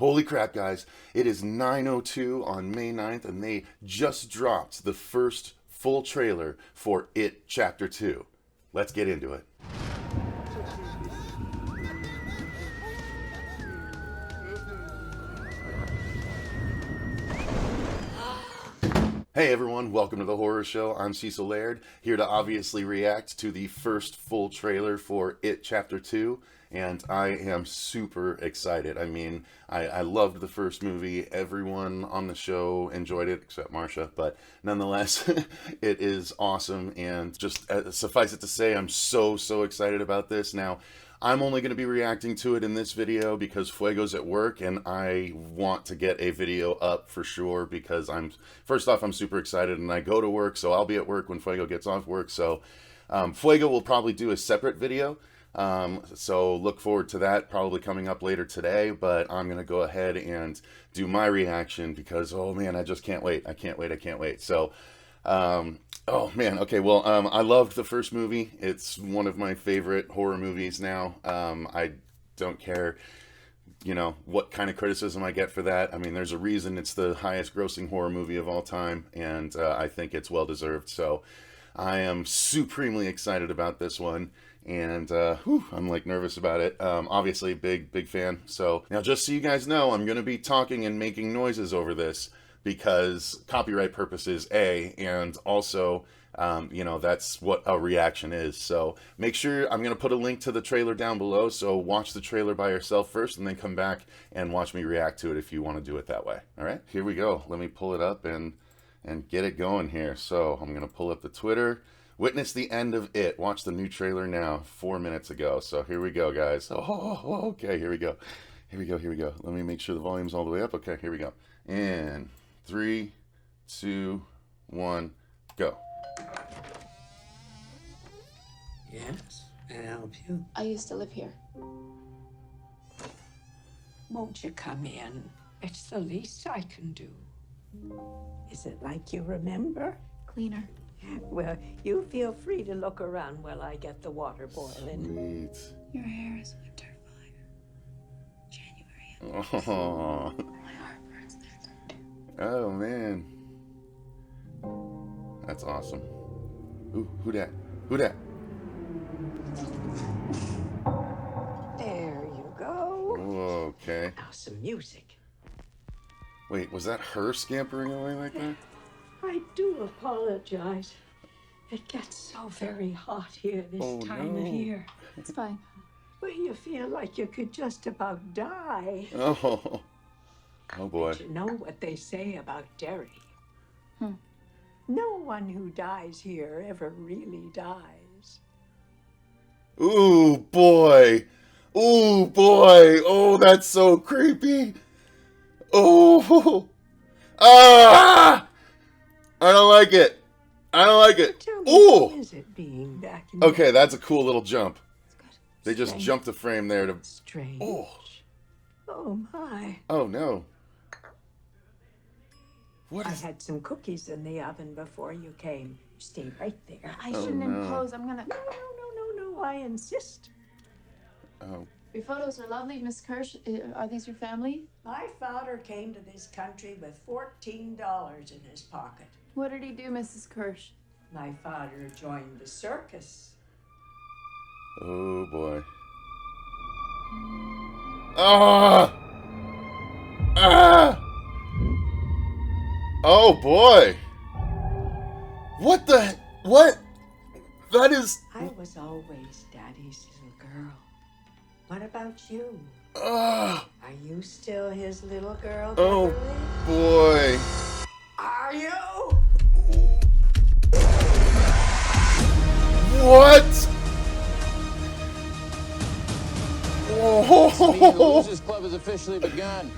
Holy crap, guys. It is 9:02 on May 9th, and they just dropped the first full trailer for It Chapter 2. Let's get into it. Hey everyone, welcome to the Horror Show. I'm CEcil Laird, here to obviously react to the first full trailer for It Chapter 2, and I am super excited. I mean, I loved the first movie. Everyone on the show enjoyed it, except Marsha, but nonetheless, it is awesome, and just suffice it to say, I'm so excited about this. Now, I'm only going to be reacting to it in this video because Fuego's at work and I want to get a video up for sure because first off, I'm super excited and I go to work, so I'll be at work when Fuego gets off work. So Fuego will probably do a separate video. So look forward to that, probably coming up later today, but I'm going to go ahead and do my reaction because, oh man, I just can't wait. I can't wait. So, oh man, okay, well, I loved the first movie. It's one of my favorite horror movies now. I don't care, you know, what kind of criticism I get for that. I mean, there's a reason it's the highest grossing horror movie of all time, and I think it's well deserved. So I am supremely excited about this one, and I'm like nervous about it. Obviously, big fan. So now, just so you guys know, I'm going to be talking and making noises over this because copyright purposes, and also, you know, that's what a reaction is. So make sure, I'm going to put a link to the trailer down below, so watch the trailer by yourself first and then come back and watch me react to it if you want to do it that way. All right, here we go. Let me pull it up and get it going here. So I'm going to pull up the Twitter. Witness the end of It. Watch the new trailer now, 4 minutes ago. So here we go, guys. Oh, okay, here we go. Here we go. Let me make sure the volume's all the way up. Okay, here we go. And 3, 2, 1, go. Yes, can I help you? I used to live here. Won't you come in? It's the least I can do. Is it like you remember? Cleaner. Well, you feel free to look around while I get the water boiling. Sweet. Your hair is winter fire. January. Oh. My heart burns there. Oh man. That's awesome. Ooh, who that? There you go. Okay. Now some music. Wait, was that her scampering away like that? I do apologize. It gets so very hot here this time of year. It's fine. Well, you feel like you could just about die. Oh boy. But you know what they say about Derry? Hmm. No one who dies here ever really dies. Ooh boy. Oh, that's so creepy. Oh. Ah! I don't like it. Tell me, Ooh. how is it being back in Okay, that's a cool little jump. It's good. They just Strange. jumped the frame there to... Strange. Oh. Oh my. Oh no. What I is... had some cookies in the oven before you came. Stay right there. I shouldn't no. impose. I'm gonna. No, I insist. Oh. Your photos are lovely, Miss Kirsch. Are these your family? My father came to this country with $14 in his pocket. What did he do, Mrs. Kirsch? My father joined the circus. Oh boy. Ah! Ah! Oh boy! What the... What? That is... I was always Daddy's little girl. What about you? Ah! Are you still his little girl, Oh Beverly? boy. Are you? What? The Oh! Losers Club has officially begun.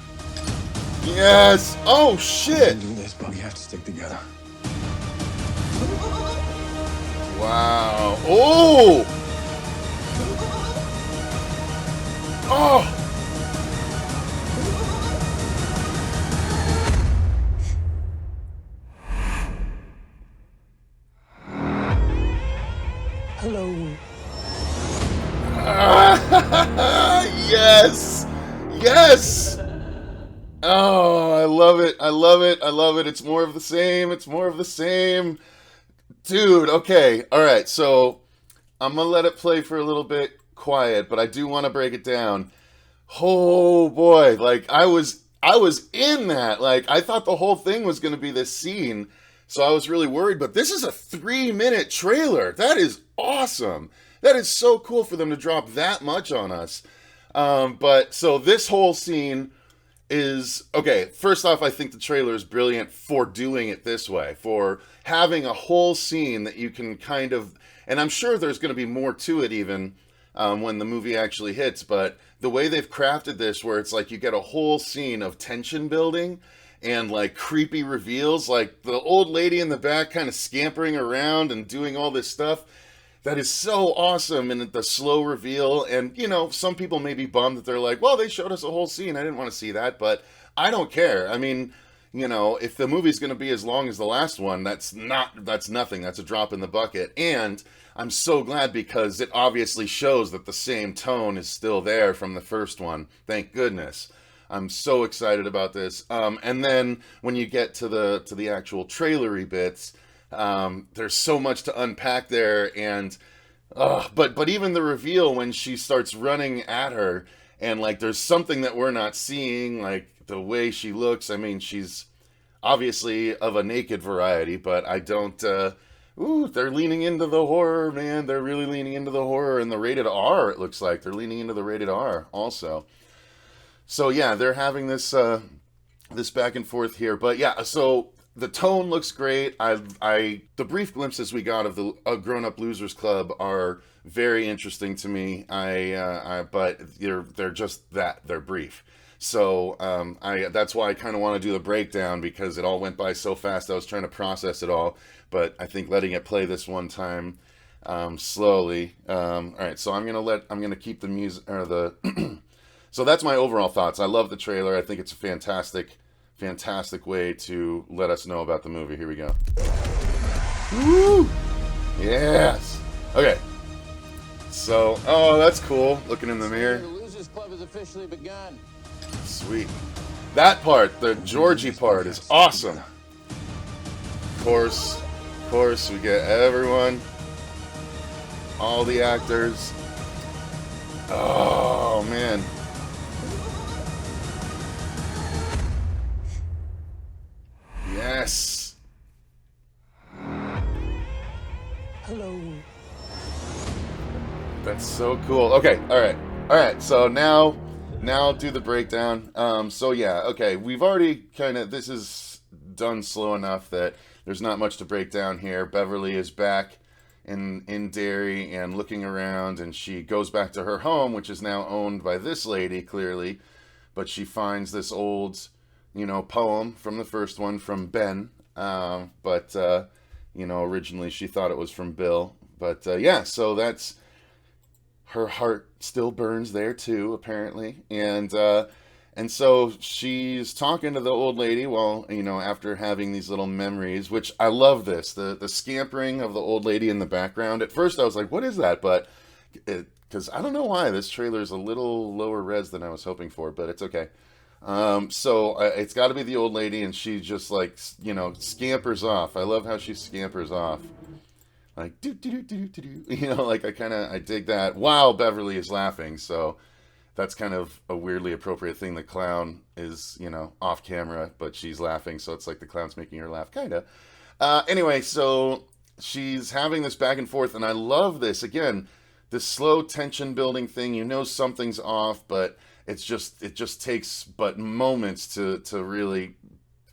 Yes! Oh shit! Do this, but we have to stick together. Wow! Oh! Oh! Hello. Yes! Yes! Oh, I love it. I love it. I love it. It's more of the same. It's more of the same. Dude, okay. All right. So I'm going to let it play for a little bit quiet, but I do want to break it down. Oh boy, like I was in that. Like I thought the whole thing was going to be this scene. So I was really worried, but this is a 3-minute trailer. That is awesome. That is so cool for them to drop that much on us. But so this whole scene is okay. First off, I think the trailer is brilliant for doing it this way, for having a whole scene that you can kind of, and I'm sure there's going to be more to it even when the movie actually hits, but the way they've crafted this, where it's like you get a whole scene of tension building and like creepy reveals, like the old lady in the back kind of scampering around and doing all this stuff. That is so awesome, and the slow reveal. And you know, some people may be bummed that they're like, "Well, they showed us a whole scene. I didn't want to see that," but I don't care. I mean, you know, if the movie's going to be as long as the last one, that's nothing. That's a drop in the bucket. And I'm so glad because it obviously shows that the same tone is still there from the first one. Thank goodness. I'm so excited about this. And then when you get to the actual trailery bits. There's so much to unpack there, and but even the reveal when she starts running at her, and like there's something that we're not seeing, like the way she looks. I mean, she's obviously of a naked variety, but I don't. Ooh, they're leaning into the horror, man. They're really leaning into the horror, and the rated R. It looks like they're leaning into the rated R also. So yeah, they're having this back and forth here, but yeah, so. The tone looks great. The brief glimpses we got of the Grown Up Losers Club are very interesting to me. But they're just that, they're brief. So that's why I kind of want to do the breakdown because it all went by so fast. I was trying to process it all, but I think letting it play this one time slowly. All right, so I'm gonna keep the music or the. So that's my overall thoughts. I love the trailer. I think it's a fantastic way to let us know about the movie. Here we go. Woo! Yes. Okay. So, oh, that's cool. Looking in the mirror. The Losers Club has officially begun. Sweet. That part, the Georgie part, is awesome. Of course, we get everyone, all the actors. Oh man. Yes. Hello. That's so cool. Okay, all right. So now I'll do the breakdown. So yeah, okay. We've already this is done slow enough that there's not much to break down here. Beverly is back in Derry and looking around, and she goes back to her home, which is now owned by this lady clearly, but she finds this old, poem from the first one from Ben. But originally she thought it was from Bill. But yeah, so that's her heart still burns there too, apparently. And so she's talking to the old lady while, after having these little memories, which I love this, the scampering of the old lady in the background. At first I was like, what is that? But because I don't know why this trailer is a little lower res than I was hoping for, but it's okay. So it's got to be the old lady, and she just scampers off. I love how she scampers off. Like, do, do, do, do, do, do. I dig that. Wow, Beverly is laughing. So that's kind of a weirdly appropriate thing. The clown is, off camera, but she's laughing. So it's like the clown's making her laugh, kind of. Anyway, so she's having this back and forth, and I love this. Again, this slow tension building thing. Something's off, but it just takes but moments to really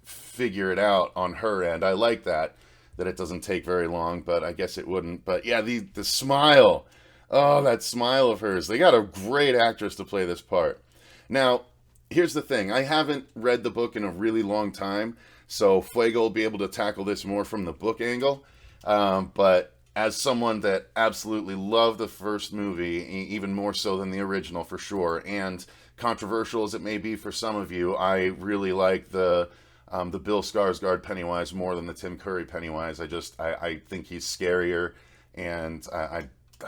figure it out on her end. I like that it doesn't take very long, but I guess it wouldn't. But yeah, the smile. Oh, that smile of hers. They got a great actress to play this part. Now, here's the thing. I haven't read the book in a really long time, so Fuego will be able to tackle this more from the book angle. But as someone that absolutely loved the first movie, even more so than the original for sure, and controversial as it may be for some of you, I really like the Bill Skarsgård Pennywise more than the Tim Curry Pennywise. I think he's scarier, and I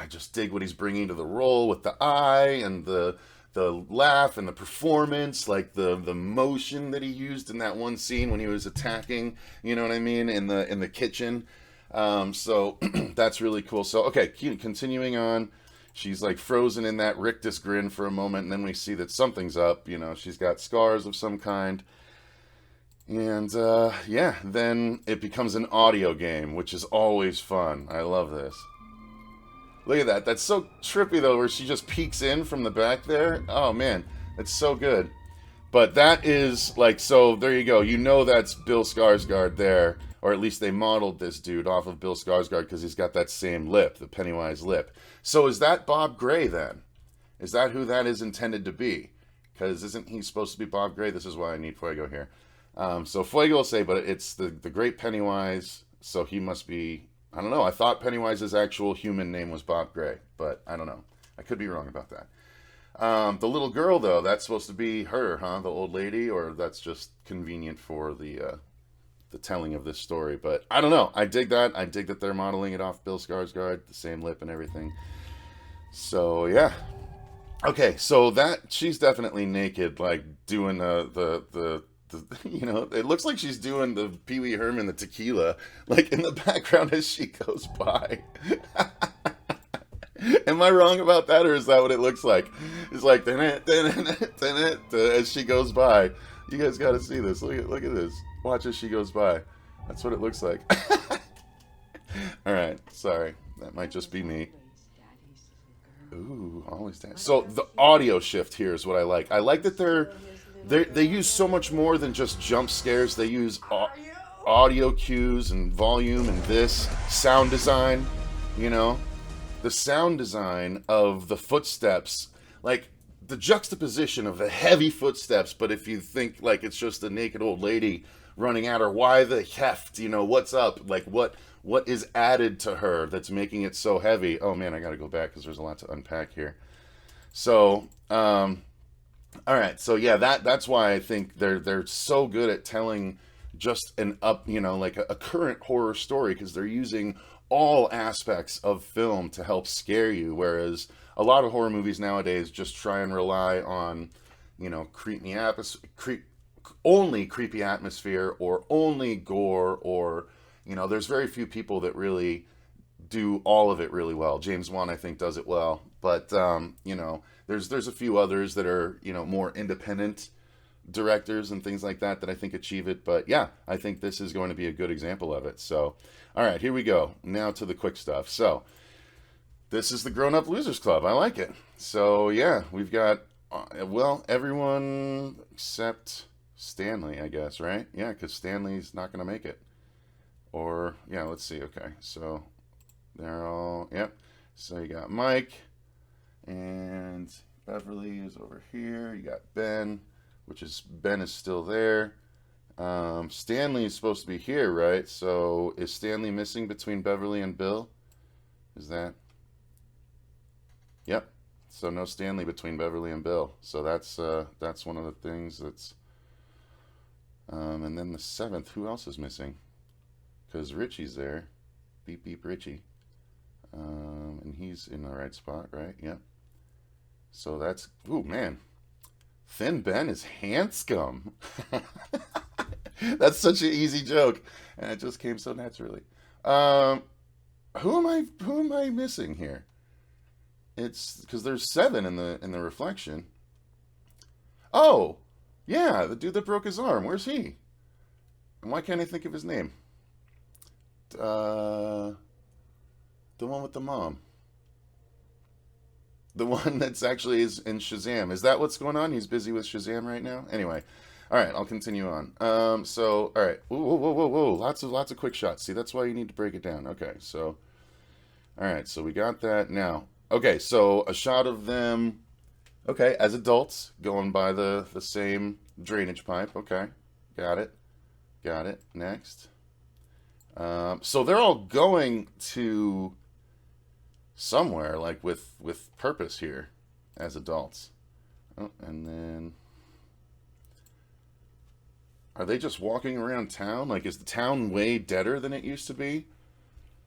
just dig what he's bringing to the role with the eye and the the laugh and the performance, like the motion that he used in that one scene when he was attacking, you know what I mean, in the kitchen. So that's really cool. So okay, continuing on. She's like frozen in that rictus grin for a moment, and then we see that something's up. You know, she's got scars of some kind. And yeah, then it becomes an audio game, which is always fun. I love this. Look at that. That's so trippy, though, where she just peeks in from the back there. Oh, man. That's so good. But that is, like, so there you go. You know that's Bill Skarsgård there. Or at least they modeled this dude off of Bill Skarsgård because he's got that same lip, the Pennywise lip. So is that Bob Gray, then? Is that who that is intended to be? Because isn't he supposed to be Bob Gray? This is why I need Fuego here. So Fuego will say, but it's the great Pennywise, so he must be... I don't know. I thought Pennywise's actual human name was Bob Gray, but I don't know. I could be wrong about that. The little girl, though, that's supposed to be her, huh? The old lady, or that's just convenient for the telling of this story. But I don't know. I dig that. I dig that they're modeling it off Bill Skarsgård, the same lip and everything. So yeah. Okay, so that she's definitely naked, like doing the you know, it looks like she's doing the Pee Wee Herman, the tequila, like in the background as she goes by. Am I wrong about that, or is that what it looks like? It's like as she goes by. You guys got to see this. Look at this. Watch as she goes by. That's what it looks like. All right, sorry, that might just be me. Ooh, always that. So the audio shift here is what I like. I like that they use so much more than just jump scares. They use audio cues and volume and this sound design, you know, the sound design of the footsteps, like the juxtaposition of the heavy footsteps. But if you think like it's just a naked old lady running at her, why the heft, you know, what's up? Like what is added to her that's making it so heavy? Oh man, I got to go back because there's a lot to unpack here. So, all right, so yeah, that's why I think they're so good at telling just like a current horror story, because they're using all aspects of film to help scare you, whereas a lot of horror movies nowadays just try and rely on, you know, only creepy atmosphere or only gore, or, you know, there's very few people that really do all of it really well. James Wan, I think, does it well, but you know, there's a few others that are, you know, more independent directors and things like that I think achieve it. But yeah, I think this is going to be a good example of it. So, all right, here we go. Now to the quick stuff. So, this is the Grown Up Losers Club. I like it. So, yeah, we've got, well, everyone except Stanley, I guess, right? Yeah, because Stanley's not going to make it. Or, yeah, let's see. Okay, so they're all, yep. So you got Mike, and Beverly is over here. You got Ben, Ben is still there. Stanley is supposed to be here, right? So is Stanley missing between Beverly and Bill? Is that? Yep. So no Stanley between Beverly and Bill. So that's one of the things that's. And then the 7th, who else is missing? Because Richie's there. Beep beep Richie. And he's in the right spot, right? Yep. So that's, ooh, man. Thin Ben is Hanscom. That's such an easy joke, and it just came so naturally. Who am I missing here? It's because there's 7 in the reflection. Oh, yeah, the dude that broke his arm. Where's he? And why can't I think of his name? The one with the mom. The one that's actually is in Shazam. Is that what's going on? He's busy with Shazam right now? Anyway. All right, I'll continue on. So, all right. Whoa. Lots of quick shots. See, that's why you need to break it down. Okay, so. All right, so we got that now. Okay, so a shot of them, okay, as adults, going by the same drainage pipe. Okay, got it. Next. So they're all going to somewhere, like with purpose here, as adults. Oh, and then are they just walking around town? Like, is the town way deader than it used to be?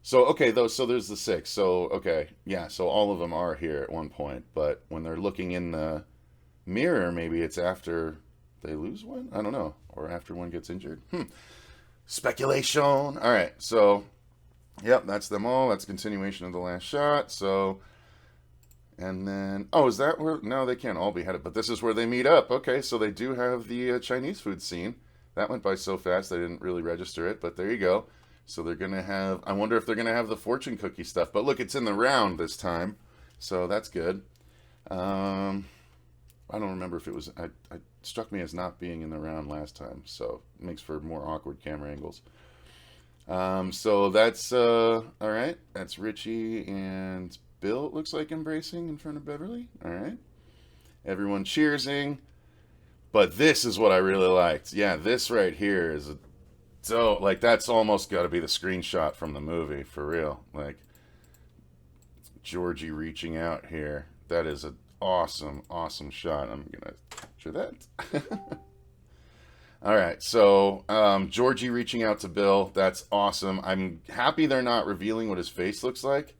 So okay, so there's the 6. So okay, yeah. So all of them are here at one point, but when they're looking in the mirror, maybe it's after they lose one? I don't know. Or after one gets injured. Speculation. All right, so, yep, that's them all. That's a continuation of the last shot. So, and then, oh, is that where? No, they can't all be headed, but this is where they meet up. Okay, so they do have the Chinese food scene. That went by so fast I didn't really register it, but there you go. So they're going to have, I wonder if they're going to have the fortune cookie stuff. But look, it's in the round this time, so that's good. I don't remember if it was, it struck me as not being in the round last time, so it makes for more awkward camera angles. So that's, all right, that's Richie and Bill, it looks like, embracing in front of Beverly. All right. Everyone cheersing. But this is what I really liked. Yeah, this right here is so, like, that's almost got to be the screenshot from the movie, for real. Like, Georgie reaching out here. That is an awesome, awesome shot. I'm going to capture that. All right, so Georgie reaching out to Bill. That's awesome. I'm happy they're not revealing what his face looks like.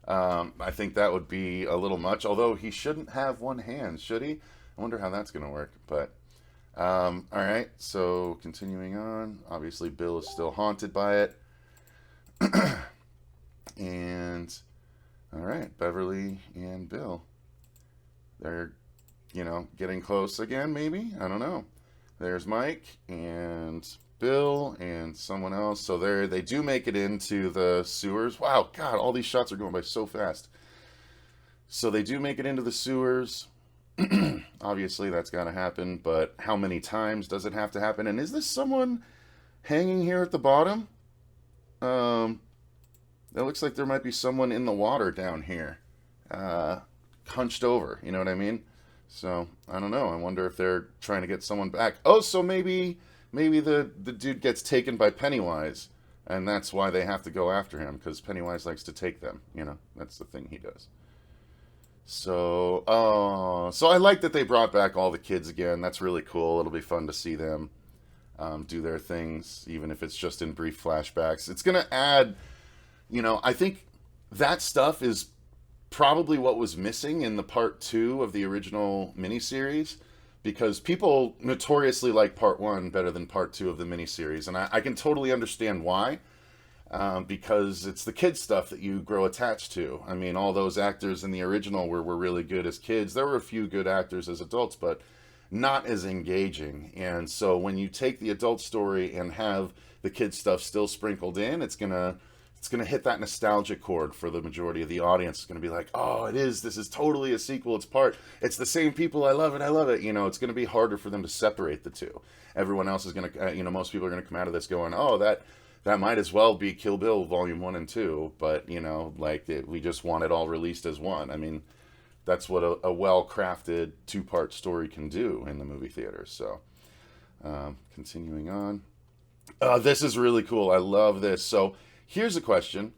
I think that would be a little much, although he shouldn't have one hand, should he? I wonder how that's going to work, but all right, so continuing on. Obviously, Bill is still haunted by it. And all right, Beverly and Bill. They're, getting close again, maybe? I don't know. There's Mike and Bill and someone else. So they do make it into the sewers. Wow, God, all these shots are going by so fast. So they do make it into the sewers. Obviously, that's got to happen, but how many times does it have to happen? And is this someone hanging here at the bottom? It looks like there might be someone in the water down here, hunched over, you know what I mean? So, I don't know. I wonder if they're trying to get someone back. Oh, so maybe the dude gets taken by Pennywise, and that's why they have to go after him, because Pennywise likes to take them, That's the thing he does. So I like that they brought back all the kids again. That's really cool. It'll be fun to see them do their things, even if it's just in brief flashbacks. It's going to add, I think that stuff is probably what was missing in the part 2 of the original miniseries, because people notoriously like part 1 better than part 2 of the miniseries, and I can totally understand why. Because it's the kid stuff that you grow attached to. I mean, all those actors in the original were really good as kids. There were a few good actors as adults, but not as engaging. And so when you take the adult story and have the kid stuff still sprinkled in, it's gonna hit that nostalgia chord for the majority of the audience. It's gonna be like, oh, this is totally a sequel. It's the same people. I love it. It's gonna be harder for them to separate the two. Everyone else is gonna, most people are gonna come out of this going, oh, that might as well be Kill Bill Volume 1 and 2, but, we just want it all released as one. I mean, that's what a well-crafted 2-part story can do in the movie theater. So, continuing on. This is really cool. I love this. So, here's a question.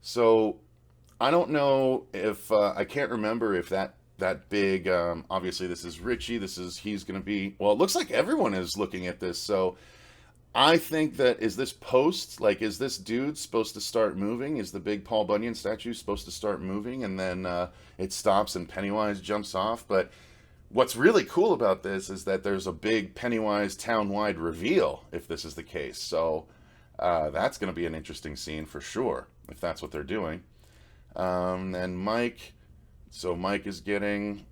So, I don't know if, I can't remember if that big, obviously this is Richie, he's going to be, well, it looks like everyone is looking at this, so I think that, is this dude supposed to start moving? Is the big Paul Bunyan statue supposed to start moving, and then it stops and Pennywise jumps off? But what's really cool about this is that there's a big Pennywise town-wide reveal, if this is the case. So that's going to be an interesting scene for sure, if that's what they're doing. And Mike, so Mike is getting...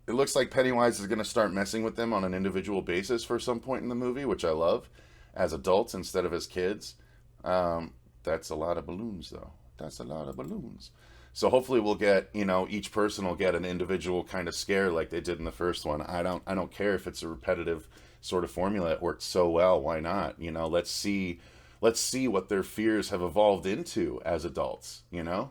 It looks like Pennywise is going to start messing with them on an individual basis for some point in the movie, which I love, as adults instead of as kids. That's a lot of balloons, though. That's a lot of balloons. So hopefully we'll get, each person will get an individual kind of scare like they did in the first one. I don't care if it's a repetitive sort of formula. It worked so well. Why not? Let's see what their fears have evolved into as adults.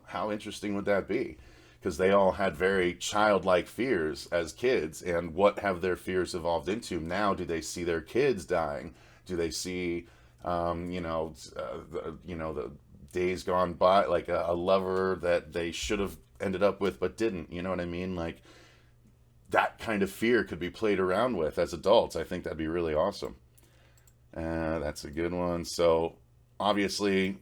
How interesting would that be? Because they all had very childlike fears as kids, and what have their fears evolved into? Now, do they see their kids dying? Do they see, the days gone by, like a lover that they should have ended up with but didn't? You know what I mean? Like, that kind of fear could be played around with as adults. I think that'd be really awesome. That's a good one. So, obviously,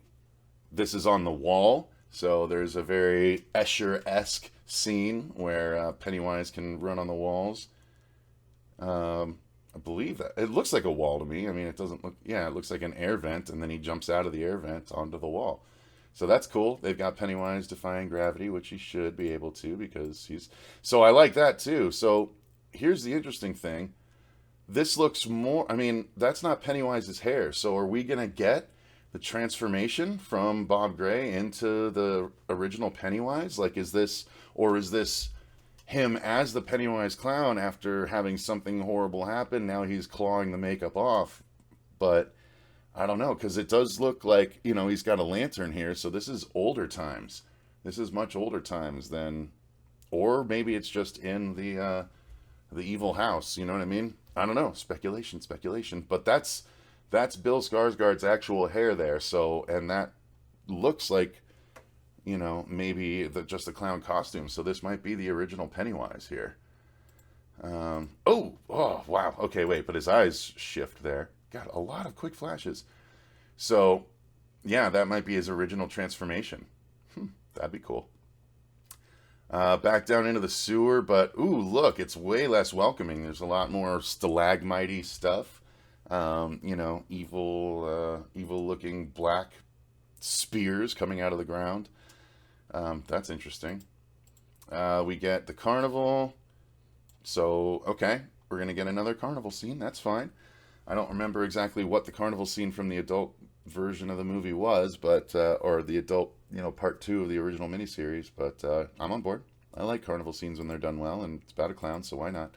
this is on the wall. So there's a very Escher-esque scene where Pennywise can run on the walls. I believe that. It looks like a wall to me. I mean, it doesn't look... Yeah, it looks like an air vent, and then he jumps out of the air vent onto the wall. So that's cool. They've got Pennywise defying gravity, which he should be able to because he's... So I like that, too. So here's the interesting thing. This looks more... I mean, that's not Pennywise's hair. So are we going to get the transformation from Bob Gray into the original Pennywise? Like, is this... Or is this him as the Pennywise clown after having something horrible happen? Now he's clawing the makeup off. But I don't know, because it does look like, you know, he's got a lantern here. So this is older times. This is much older times than... Or maybe it's just in the evil house. You know what I mean? I don't know. Speculation. But that's Bill Skarsgård's actual hair there. So, and that looks like, you know, maybe just a clown costume. So this might be the original Pennywise here. Oh, wow. Okay, wait, but his eyes shift there. Got a lot of quick flashes. So, yeah, that might be his original transformation. That'd be cool. Back down into the sewer, but, ooh, look, it's way less welcoming. There's a lot more stalagmite stuff. You know, evil-looking black spears coming out of the ground. That's interesting. We get the carnival. So, okay, we're going to get another carnival scene. That's fine. I don't remember exactly what the carnival scene from the adult version of the movie was, but or the adult, you know, part 2 of the original miniseries, but I'm on board. I like carnival scenes when they're done well, and it's about a clown, so why not?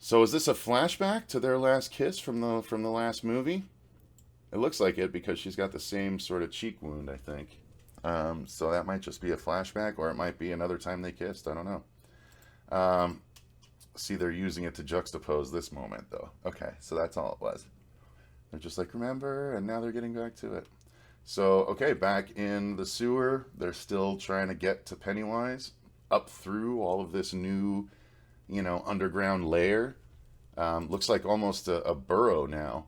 So is this a flashback to their last kiss from the last movie? It looks like it because she's got the same sort of cheek wound, I think. So that might just be a flashback, or it might be another time they kissed. I don't know. See, they're using it to juxtapose this moment, though. Okay, so that's all it was. They're just like, remember, and now they're getting back to it. So, okay, back in the sewer, they're still trying to get to Pennywise up through all of this new, you know, underground lair. Looks like almost a burrow now.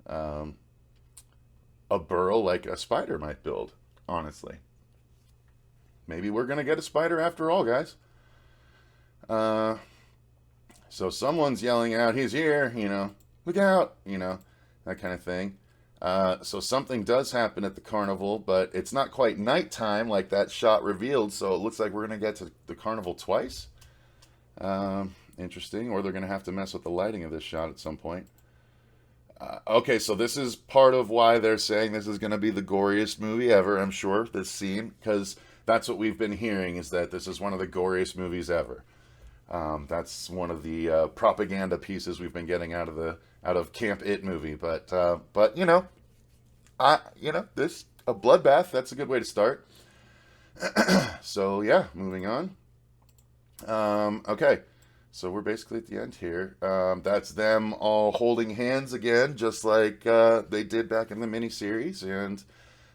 A burrow like a spider might build, honestly. Maybe we're going to get a spider after all, guys. So someone's yelling out, he's here, you know, look out, you know, that kind of thing. So something does happen at the carnival, but it's not quite nighttime like that shot revealed, so it looks like we're going to get to the carnival twice. Interesting, or they're going to have to mess with the lighting of this shot at some point. Okay, so this is part of why they're saying this is going to be the goriest movie ever, I'm sure, this scene, because that's what we've been hearing, is that this is one of the goriest movies ever. That's one of the propaganda pieces we've been getting out of Camp It movie, but you know, this a bloodbath. That's a good way to start. So yeah, moving on. Okay, so we're basically at the end here. That's them all holding hands again, just like they did back in the miniseries, and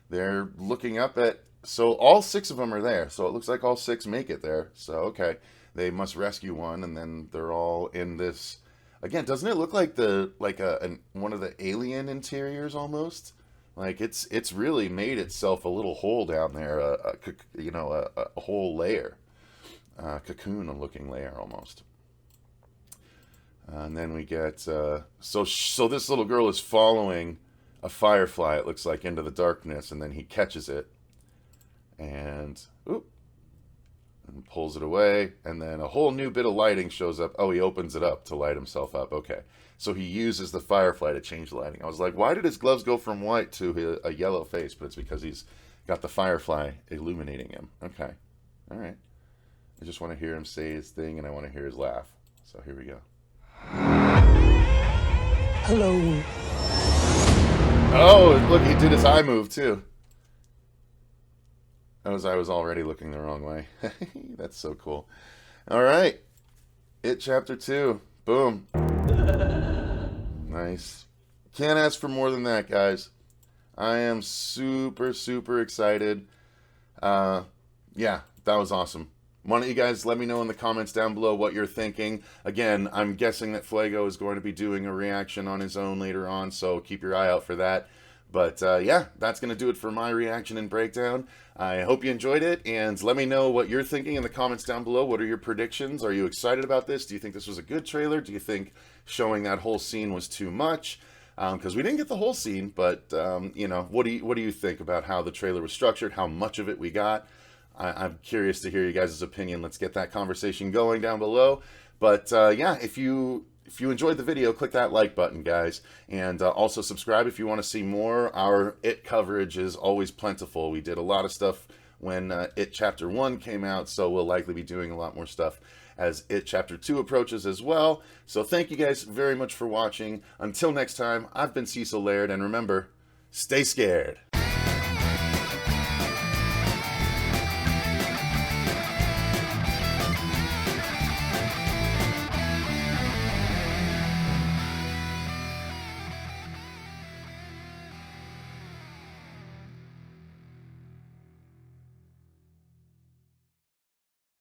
they're looking up at. So all 6 of them are there. So it looks like all 6 make it there. So okay. They must rescue one, and then they're all in this. Again, doesn't it look like one of the alien interiors almost? Like it's really made itself a little hole down there, a whole layer, cocoon-looking layer almost. And then we get so this little girl is following a firefly. It looks like into the darkness, and then he catches it, and and pulls it away, and then a whole new bit of lighting shows up. Oh, he opens it up to light himself up. Okay. So he uses the firefly to change the lighting. I was like, why did his gloves go from white to a yellow face? But it's because he's got the firefly illuminating him. Okay. All right. I just want to hear him say his thing, and I want to hear his laugh. So here we go. Hello. Oh, look, he did his eye move, too. As I was already looking the wrong way. That's so cool. All right. It Chapter 2. Boom. Nice. Can't ask for more than that, guys. I am super, super excited. Yeah, that was awesome. Why don't you guys let me know in the comments down below what you're thinking. Again, I'm guessing that Flago is going to be doing a reaction on his own later on, so keep your eye out for that. But yeah, that's going to do it for my reaction and breakdown. I hope you enjoyed it, and let me know what you're thinking in the comments down below. What are your predictions? Are you excited about this? Do you think this was a good trailer? Do you think showing that whole scene was too much? Because we didn't get the whole scene, but you know, what do you think about how the trailer was structured? How much of it we got? I'm curious to hear you guys' opinion. Let's get that conversation going down below. But yeah, if you enjoyed the video, click that like button, guys. And also subscribe if you want to see more. Our It coverage is always plentiful. We did a lot of stuff when It Chapter 1 came out, so we'll likely be doing a lot more stuff as It Chapter 2 approaches as well. So thank you guys very much for watching. Until next time, I've been CEcil Laird, and remember, stay scared.